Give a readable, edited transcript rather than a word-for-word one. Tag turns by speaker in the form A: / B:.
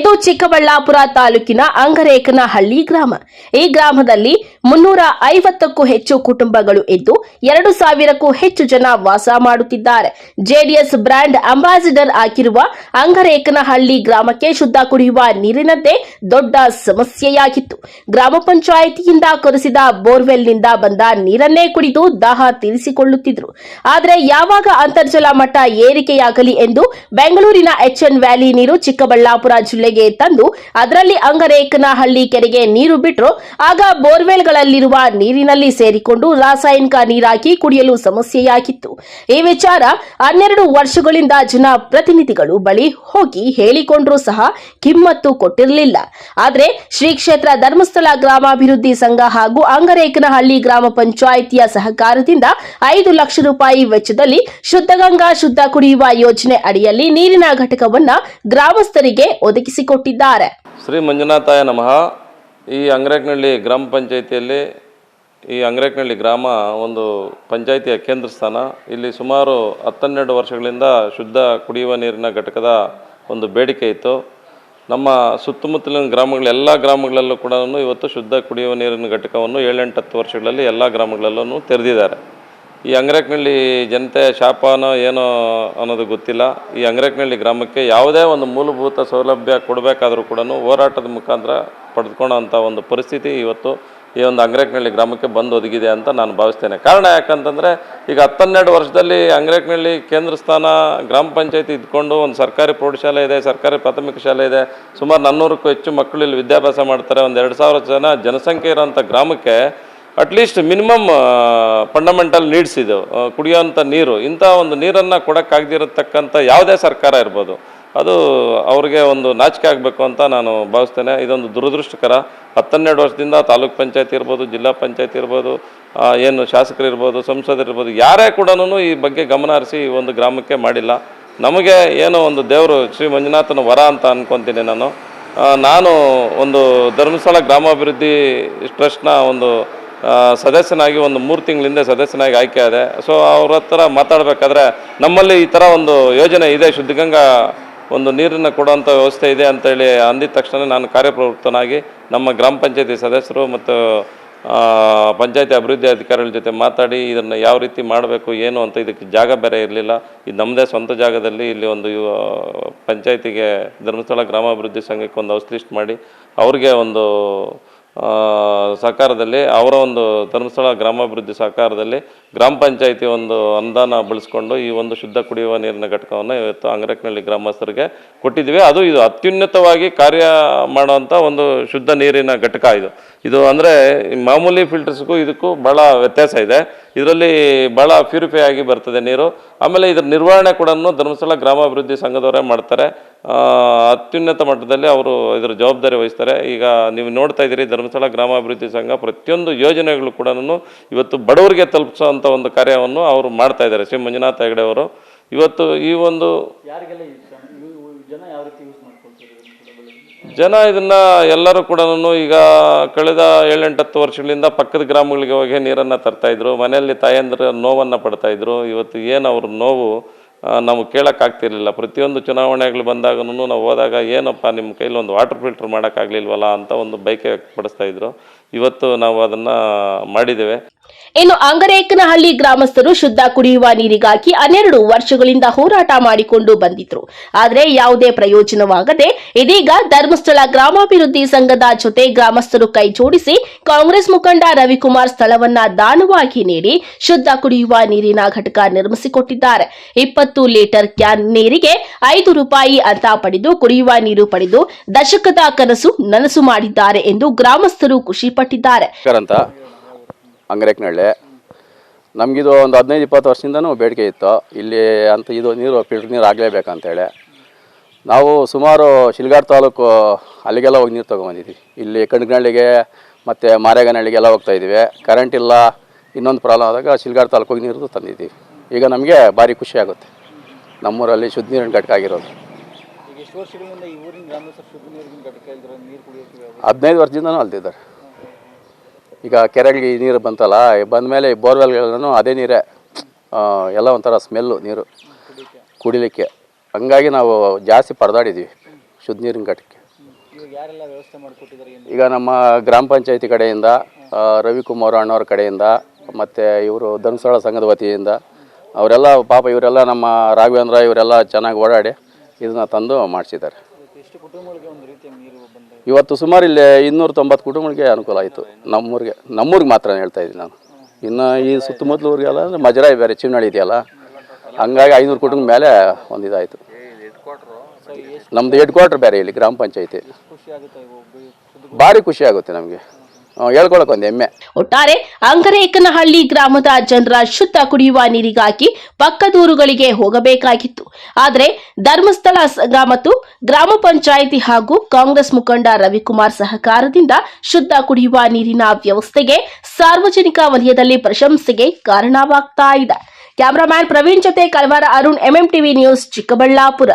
A: ಇದು ಚಿಕ್ಕಬಳ್ಳಾಪುರ ತಾಲೂಕಿನ ಅಂಗರೇಕನಹಳ್ಳಿ ಗ್ರಾಮ. ಈ ಗ್ರಾಮದಲ್ಲಿ 350ಕ್ಕೂ ಹೆಚ್ಚು ಕುಟುಂಬಗಳು ಇದ್ದು 2,000ಕ್ಕೂ ಹೆಚ್ಚು ಜನ ವಾಸ ಮಾಡುತ್ತಿದ್ದಾರೆ. ಜೆಡಿಎಸ್ ಬ್ರಾಂಡ್ ಅಂಬಾಸಿಡರ್ ಆಗಿರುವ ಅಂಗರೇಕನಹಳ್ಳಿ ಗ್ರಾಮಕ್ಕೆ ಶುದ್ಧ ಕುಡಿಯುವ ನೀರಿನಂತೆ ದೊಡ್ಡ ಸಮಸ್ಯೆಯಾಗಿತ್ತು. ಗ್ರಾಮ ಪಂಚಾಯಿತಿಯಿಂದ ಕೊರೆಸಿದ ಬೋರ್ವೆಲ್ನಿಂದ ಬಂದ ನೀರನ್ನೇ ಕುಡಿದು ದಾಹ ತೀರಿಸಿಕೊಳ್ಳುತ್ತಿದ್ರು. ಆದರೆ ಯಾವಾಗ ಅಂತರ್ಜಲ ಮಟ್ಟ ಏರಿಕೆಯಾಗಲಿ ಎಂದು ಬೆಂಗಳೂರಿನ ಎಚ್ಎನ್ ವ್ಯಾಲಿ ನೀರು ಚಿಕ್ಕಬಳ್ಳಾಪುರ ಜಿಲ್ಲೆಗೆ ತಂದು ಅದರಲ್ಲಿ ಅಂಗರೇಕನಹಳ್ಳಿ ಕೆರೆಗೆ ನೀರು ಬಿಟ್ಟರು. ಆಗ ಬೋರ್ವೆಲ್ಗಳಲ್ಲಿರುವ ನೀರಿನಲ್ಲಿ ಸೇರಿಕೊಂಡು ರಾಸಾಯನಿಕ ನೀರಾಗಿ ಕುಡಿಯಲು ಸಮಸ್ಯೆಯಾಗಿತ್ತು. ಈ ವಿಚಾರ 12 ವರ್ಷಗಳಿಂದ ಜನಪ್ರತಿನಿಧಿಗಳು ಬಳಿ ಹೋಗಿ ಹೇಳಿಕೊಂಡ್ರೂ ಸಹ ಕಿಮ್ಮತ್ತು ಕೊಟ್ಟಿರಲಿಲ್ಲ. ಆದರೆ ಶ್ರೀ ಕ್ಷೇತ್ರ ಧರ್ಮಸ್ಥಳ ಗ್ರಾಮಾಭಿವೃದ್ಧಿ ಸಂಘ ಹಾಗೂ ಅಂಗರೇಕನಹಳ್ಳಿ ಗ್ರಾಮ ಪಂಚಾಯಿತಿಯ ಸಹಕಾರದಿಂದ 5 ಲಕ್ಷ ರೂಪಾಯಿ ವೆಚ್ಚದಲ್ಲಿ ಶುದ್ಧಗಂಗಾ ಶುದ್ಧ ಕುಡಿಯುವ ಯೋಜನೆ ಅಡಿಯಲ್ಲಿ ನೀರಿನ ಘಟಕವನ್ನ ಗ್ರಾಮಸ್ಥರಿಗೆ ಒದಗಿಸಿಕೊಟ್ಟಿದ್ದಾರೆ.
B: ಶ್ರೀ ಮಂಜುನಾಥಾಯ ನಮಃ. ಈ ಅಂಗರೇಕನಹಳ್ಳಿ ಗ್ರಾಮ ಪಂಚಾಯಿತಿಯಲ್ಲಿ ಈ ಅಂಗರೇಕನಹಳ್ಳಿ ಗ್ರಾಮ ಒಂದು ಪಂಚಾಯಿತಿಯ ಕೇಂದ್ರ ಸ್ಥಾನ. ಇಲ್ಲಿ ಸುಮಾರು 12 ವರ್ಷಗಳಿಂದ ಶುದ್ಧ ಕುಡಿಯುವ ನೀರಿನ ಘಟಕದ ಒಂದು ಬೇಡಿಕೆ ಇತ್ತು. ನಮ್ಮ ಸುತ್ತಮುತ್ತಲಿನ ಗ್ರಾಮಗಳ ಎಲ್ಲ ಗ್ರಾಮಗಳಲ್ಲೂ ಕೂಡ ಇವತ್ತು ಶುದ್ಧ ಕುಡಿಯುವ ನೀರಿನ ಘಟಕವನ್ನು 7-8 ವರ್ಷಗಳಲ್ಲಿ ಎಲ್ಲ ಗ್ರಾಮಗಳಲ್ಲೂ ತೆರೆದಿದ್ದಾರೆ. ಈ ಅಂಗರೇಕನಹಳ್ಳಿ ಜನತೆ ಶಾಪನೋ ಏನೋ ಅನ್ನೋದು ಗೊತ್ತಿಲ್ಲ. ಈ ಅಂಗರೇಕನಹಳ್ಳಿ ಗ್ರಾಮಕ್ಕೆ ಯಾವುದೇ ಒಂದು ಮೂಲಭೂತ ಸೌಲಭ್ಯ ಕೊಡಬೇಕಾದ್ರೂ ಕೂಡ ಹೋರಾಟದ ಮುಖಾಂತರ ಪಡೆದುಕೊಳ್ಳೋಂಥ ಒಂದು ಪರಿಸ್ಥಿತಿ ಇವತ್ತು ಈ ಒಂದು ಅಂಗರೇಕನಹಳ್ಳಿ ಗ್ರಾಮಕ್ಕೆ ಬಂದು ಒದಗಿದೆ ಅಂತ ನಾನು ಭಾವಿಸ್ತೇನೆ. ಕಾರಣ ಯಾಕಂತಂದರೆ ಈಗ 12 ವರ್ಷದಲ್ಲಿ ಅಂಗರೇಕನಹಳ್ಳಿ ಕೇಂದ್ರ ಸ್ಥಾನ ಗ್ರಾಮ ಪಂಚಾಯತಿ ಇದ್ಕೊಂಡು ಒಂದು ಸರ್ಕಾರಿ ಪ್ರೌಢಶಾಲೆ ಇದೆ, ಸರ್ಕಾರಿ ಪ್ರಾಥಮಿಕ ಶಾಲೆ ಇದೆ, ಸುಮಾರು 400ಕ್ಕೂ ಹೆಚ್ಚು ಮಕ್ಕಳು ಇಲ್ಲಿ ವಿದ್ಯಾಭ್ಯಾಸ ಮಾಡ್ತಾರೆ. ಒಂದು 2,000 ಜನಸಂಖ್ಯೆ ಇರೋಂಥ ಗ್ರಾಮಕ್ಕೆ ಅಟ್ಲೀಸ್ಟ್ ಮಿನಿಮಮ್ ಫಂಡಮೆಂಟಲ್ ನೀಡ್ಸ್ ಇದು ಕುಡಿಯೋಂಥ ನೀರು. ಇಂಥ ಒಂದು ನೀರನ್ನು ಕೊಡೋಕ್ಕಾಗದಿರತಕ್ಕಂಥ ಯಾವುದೇ ಸರ್ಕಾರ ಇರ್ಬೋದು, ಅದು ಅವ್ರಿಗೆ ಒಂದು ನಾಚಿಕೆ ಆಗಬೇಕು ಅಂತ ನಾನು ಭಾವಿಸ್ತೇನೆ. ಇದೊಂದು ದುರದೃಷ್ಟಕರ. 12 ವರ್ಷದಿಂದ ತಾಲೂಕ್ ಪಂಚಾಯತಿ ಇರ್ಬೋದು, ಜಿಲ್ಲಾ ಪಂಚಾಯತಿ ಇರ್ಬೋದು, ಏನು ಶಾಸಕರು ಇರ್ಬೋದು, ಸಂಸದರಿರ್ಬೋದು, ಯಾರೇ ಕೂಡ ಈ ಬಗ್ಗೆ ಗಮನ ಹರಿಸಿ ಈ ಒಂದು ಗ್ರಾಮಕ್ಕೆ ಮಾಡಿಲ್ಲ. ನಮಗೆ ಏನೋ ಒಂದು ದೇವರು ಶ್ರೀ ಮಂಜುನಾಥನ ವರ ಅಂತ ಅನ್ಕೊತೀನಿ. ನಾನು ಒಂದು ಧರ್ಮಸ್ಥಳ ಗ್ರಾಮಾಭಿವೃದ್ಧಿ ಟ್ರಸ್ಟ್ನ ಒಂದು ಸದಸ್ಯನಾಗಿ ಒಂದು 3 ತಿಂಗಳಿಂದ ಸದಸ್ಯನಾಗಿ ಆಯ್ಕೆ ಆದೆ. ಸೊ ಅವ್ರ ಹತ್ರ ಮಾತಾಡಬೇಕಾದ್ರೆ ನಮ್ಮಲ್ಲಿ ಈ ಥರ ಒಂದು ಯೋಜನೆ ಇದೆ, ಶುದ್ಧಗಂಗಾ ಒಂದು ನೀರನ್ನು ಕೊಡುವಂಥ ವ್ಯವಸ್ಥೆ ಇದೆ ಅಂತೇಳಿ ಅಂದಿದ ತಕ್ಷಣ ನಾನು ಕಾರ್ಯಪ್ರವೃತ್ತನಾಗಿ ನಮ್ಮ ಗ್ರಾಮ ಪಂಚಾಯತಿ ಸದಸ್ಯರು ಮತ್ತು ಪಂಚಾಯತಿ ಅಭಿವೃದ್ಧಿ ಅಧಿಕಾರಿಗಳ ಜೊತೆ ಮಾತಾಡಿ ಇದನ್ನು ಯಾವ ರೀತಿ ಮಾಡಬೇಕು ಏನು ಅಂತ. ಇದಕ್ಕೆ ಜಾಗ ಬೇರೆ ಇರಲಿಲ್ಲ. ಇದು ನಮ್ಮದೇ ಸ್ವಂತ ಜಾಗದಲ್ಲಿ ಇಲ್ಲಿ ಒಂದು ಪಂಚಾಯತಿಗೆ ಧರ್ಮಸ್ಥಳ ಗ್ರಾಮಾಭಿವೃದ್ಧಿ ಸಂಘಕ್ಕೆ ಒಂದು ಹೌಸ್ ಲಿಸ್ಟ್ ಮಾಡಿ ಅವ್ರಿಗೆ ಒಂದು ಸಹಕಾರದಲ್ಲಿ ಅವರ ಒಂದು ಧರ್ಮಸ್ಥಳ ಗ್ರಾಮಾಭಿವೃದ್ಧಿ ಸಹಕಾರದಲ್ಲಿ ಗ್ರಾಮ ಪಂಚಾಯತಿ ಒಂದು ಅನುದಾನ ಬಳಸ್ಕೊಂಡು ಈ ಒಂದು ಶುದ್ಧ ಕುಡಿಯುವ ನೀರಿನ ಘಟಕವನ್ನು ಇವತ್ತು ಅಂಗರೇಕನಹಳ್ಳಿ ಗ್ರಾಮಸ್ಥರಿಗೆ ಕೊಟ್ಟಿದ್ದೀವಿ. ಇದು ಅತ್ಯುನ್ನತವಾಗಿ ಕಾರ್ಯ ಮಾಡುವಂಥ ಒಂದು ಶುದ್ಧ ನೀರಿನ ಘಟಕ ಇದು ಅಂದರೆ ಮಾಮೂಲಿ ಫಿಲ್ಟರ್ಸ್ಗೂ ಇದಕ್ಕೂ ಭಾಳ ವ್ಯತ್ಯಾಸ ಇದೆ. ಇದರಲ್ಲಿ ಭಾಳ ಪ್ಯೂರಿಫೈ ಆಗಿ ಬರ್ತದೆ ನೀರು. ಆಮೇಲೆ ಇದರ ನಿರ್ವಹಣೆ ಕೂಡ ಧರ್ಮಸ್ಥಳ ಗ್ರಾಮಾಭಿವೃದ್ಧಿ ಸಂಘದವರೇ ಮಾಡ್ತಾರೆ. ಅತ್ಯುನ್ನತ ಮಟ್ಟದಲ್ಲಿ ಅವರು ಇದರ ಜವಾಬ್ದಾರಿ ವಹಿಸ್ತಾರೆ. ಈಗ ನೀವು ನೋಡ್ತಾ ಇದ್ದೀರಿ, ಧರ್ಮಸ್ಥಳ ಗ್ರಾಮಾಭಿವೃದ್ಧಿ ಸಂಘ ಪ್ರತಿಯೊಂದು ಯೋಜನೆಗಳು ಕೂಡ ಇವತ್ತು ಬಡವರಿಗೆ ತಲುಪಿಸುವಂಥ ಒಂದು ಕಾರ್ಯವನ್ನು ಅವರು ಮಾಡ್ತಾ ಇದ್ದಾರೆ. ಶ್ರೀ ಮಂಜುನಾಥ ಹೆಗಡೆ ಅವರು ಇವತ್ತು ಈ ಒಂದು ಜನ ಇದನ್ನು ಎಲ್ಲರೂ ಕೂಡ ಈಗ ಕಳೆದ 7-8 ವರ್ಷಗಳಿಂದ ಪಕ್ಕದ ಗ್ರಾಮಗಳಿಗೆ ಹೋಗಿ ನೀರನ್ನು ತರ್ತಾಯಿದ್ರು. ಮನೆಯಲ್ಲಿ ತಾಯಂದ್ರ ನೋವನ್ನು ಪಡ್ತಾಯಿದ್ರು. ಇವತ್ತು ಏನು ಅವ್ರ ನೋವು ನಾವು ಕೇಳೋಕ್ಕಾಗ್ತಿರ್ಲಿಲ್ಲ. ಪ್ರತಿಯೊಂದು ಚುನಾವಣೆಗಳು ಬಂದಾಗೂ ನಾವು ಹೋದಾಗ ಏನಪ್ಪ ನಿಮ್ಮ ಕೈಲಿ ಒಂದು ವಾಟರ್ ಫಿಲ್ಟರ್ ಮಾಡೋಕ್ಕಾಗಲಿಲ್ವಲ್ಲ ಅಂತ ಒಂದು ಬೈಕೆ ವ್ಯಕ್ತಪಡಿಸ್ತಾಯಿದ್ರು. ಇವತ್ತು ನಾವು ಅದನ್ನು ಮಾಡಿದ್ದೇವೆ.
A: ಇನ್ನು ಅಂಗರೇಕನಹಳ್ಳಿ ಗ್ರಾಮಸ್ಥರು ಶುದ್ಧ ಕುಡಿಯುವ ನೀರಿಗಾಗಿ 12 ವರ್ಷಗಳಿಂದ ಹೋರಾಟ ಮಾಡಿಕೊಂಡು ಬಂದಿದ್ರು. ಆದರೆ ಯಾವುದೇ ಪ್ರಯೋಜನವಾಗದೆ ಇದೀಗ ಧರ್ಮಸ್ಥಳ ಗ್ರಾಮಾಭಿವೃದ್ಧಿ ಸಂಘದ ಜೊತೆ ಗ್ರಾಮಸ್ಥರು ಕೈ ಜೋಡಿಸಿ ಕಾಂಗ್ರೆಸ್ ಮುಖಂಡ ರವಿಕುಮಾರ್ ಸ್ಥಳವನ್ನ ದಾನವಾಗಿ ನೀಡಿ ಶುದ್ಧ ಕುಡಿಯುವ ನೀರಿನ ಘಟಕ ನಿರ್ಮಿಸಿಕೊಟ್ಟಿದ್ದಾರೆ. 20 ಲೀಟರ್ ಕ್ಯಾನ್ ನೀರಿಗೆ 5 ರೂಪಾಯಿ ಅಂತ ಪಡೆದು ಕುಡಿಯುವ ನೀರು ಪಡೆದು ದಶಕದ ಕನಸು ನನಸು ಮಾಡಿದ್ದಾರೆ ಎಂದು ಗ್ರಾಮಸ್ಥರು ಖುಷಿಪಟ್ಟಿದ್ದಾರೆ.
C: ಅಂಗರೇಕನಹಳ್ಳಿ ನಮಗಿದು ಒಂದು 15-20 ವರ್ಷದಿಂದನೂ ಬೇಡಿಕೆ ಇತ್ತು. ಇಲ್ಲಿ ಅಂತ ಇದು ನೀರು ಫಿಲ್ಟರ್ ನೀರು ಆಗಲೇಬೇಕಂತೇಳಿ ನಾವು ಸುಮಾರು ಶಿಲ್ಘಾಟ್ ತಾಲೂಕು ಅಲ್ಲಿಗೆಲ್ಲ ಹೋಗಿ ನೀರು ತೊಗೊಂಬಂದಿದ್ವಿ. ಇಲ್ಲಿ ಕಣಗನಹಳ್ಳಿಗೆ ಮತ್ತು ಮಾರೇಗನಹಳ್ಳಿಗೆಲ್ಲ ಹೋಗ್ತಾಯಿದ್ದೀವಿ. ಕರೆಂಟ್ ಇಲ್ಲ, ಇನ್ನೊಂದು ಪ್ರಾಬ್ಲಮ್ ಆದಾಗ ಶಿಲ್ಘಾಟ್ ತಾಲೂಕು ಹೋಗಿ ನೀರು ತಂದಿದ್ದೀವಿ. ಈಗ ನಮಗೆ ಭಾರಿ ಖುಷಿ ಆಗುತ್ತೆ ನಮ್ಮೂರಲ್ಲಿ ಶುದ್ಧ ನೀರಿನ ಘಟಕ ಆಗಿರೋದು. 15 ವರ್ಷದಿಂದನೂ ಅಲ್ತಿದ್ದಾರೆ. ಈಗ ಕೆರೆಗಳಿಗೆ ನೀರು ಬಂತಲ್ಲ, ಬಂದ ಮೇಲೆ ಬೋರ್ವೆಲ್ಗಳನ್ನು ಅದೇ ನೀರೇ ಎಲ್ಲ ಒಂಥರ ಸ್ಮೆಲ್ಲು ನೀರು ಕುಡಿಲಿಕ್ಕೆ. ಹಂಗಾಗಿ ನಾವು ಜಾಸ್ತಿ ಪರದಾಡಿದ್ದೀವಿ ಶುದ್ಧ ನೀರಿನ ಘಟಕ್ಕೆ.
D: ಯಾರೆಲ್ಲ ವ್ಯವಸ್ಥೆ ಮಾಡಿಕೊಟ್ಟಿದ್ದಾರೆ ಏನು?
C: ಈಗ ನಮ್ಮ ಗ್ರಾಮ ಪಂಚಾಯತಿ ಕಡೆಯಿಂದ ರವಿಕುಮಾರ್ ಅಣ್ಣವ್ರ ಕಡೆಯಿಂದ ಮತ್ತು ಇವರು ಧರ್ಮಸ್ಥಳ ಸಂಘದ ವತಿಯಿಂದ ಅವರೆಲ್ಲ ಪಾಪ ಇವರೆಲ್ಲ ನಮ್ಮ ರಾಘವೇಂದ್ರ ಇವರೆಲ್ಲ ಚೆನ್ನಾಗಿ ಓಡಾಡಿ ಇದನ್ನ ತಂದು ಮಾಡಿಸಿದ್ದಾರೆ.
D: ಎಷ್ಟು ಕುಟುಂಬಗಳಿಗೆ ಒಂದು ರೀತಿಯ ನೀರು ಬಂದ?
C: ಇವತ್ತು ಸುಮಾರು ಇಲ್ಲಿ 290 ಕುಟುಂಬಗಳಿಗೆ ಅನುಕೂಲ ಆಯಿತು. ನಮ್ಮೂರಿಗೆ ಮಾತ್ರ ಹೇಳ್ತಾ ಇದ್ದೀನಿ ನಾನು. ಇನ್ನು ಈ ಸುತ್ತಮುತ್ತಲ ಊರಿಗೆಲ್ಲ ಅಂದರೆ ಮಜರಾಯಿ ಬೇರೆ ಚಿನ್ನಳ್ಳಿ ಇದೆಯಲ್ಲ, ಹಂಗಾಗಿ 500 ಕುಟುಂಬ ಮೇಲೆ ಒಂದು ಇದಾಯಿತು. ನಮ್ಮದು ಹೆಡ್ ಕ್ವಾರ್ಟರ್ ಬೇರೆ ಇಲ್ಲಿ ಗ್ರಾಮ ಪಂಚಾಯತಿ.
D: ಖುಷಿ ಆಗುತ್ತೆ
C: ಭಾರಿ ಖುಷಿ ಆಗುತ್ತೆ ನಮಗೆ, ಹೇಳ್ಕೊಳಕ್ಕೆ ಒಂದು ಹೆಮ್ಮೆ.
A: ಒಟ್ಟಾರೆ ಅಂಗರೇಕನಹಳ್ಳಿ ಗ್ರಾಮದ ಜನರ ಶುದ್ಧ ಕುಡಿಯುವ ನೀರಿಗಾಗಿ ಪಕ್ಕದೂರುಗಳಿಗೆ ಹೋಗಬೇಕಾಗಿತ್ತು. ಆದರೆ ಧರ್ಮಸ್ಥಳ ಸಂಘ ಮತ್ತು ಗ್ರಾಮ ಪಂಚಾಯಿತಿ ಹಾಗೂ ಕಾಂಗ್ರೆಸ್ ಮುಖಂಡ ರವಿಕುಮಾರ್ ಸಹಕಾರದಿಂದ ಶುದ್ಧ ಕುಡಿಯುವ ನೀರಿನ ವ್ಯವಸ್ಥೆಗೆ ಸಾರ್ವಜನಿಕ ವಲಯದಲ್ಲಿ ಪ್ರಶಂಸೆಗೆ ಕಾರಣವಾಗ್ತಾ ಇದೆ. ಕ್ಯಾಮರಾಮ್ಯಾನ್ ಪ್ರವೀಣ್ ಜೊತೆ ಕಲ್ವಾರ ಅರುಣ್, MMTV ನ್ಯೂಸ್, ಚಿಕ್ಕಬಳ್ಳಾಪುರ.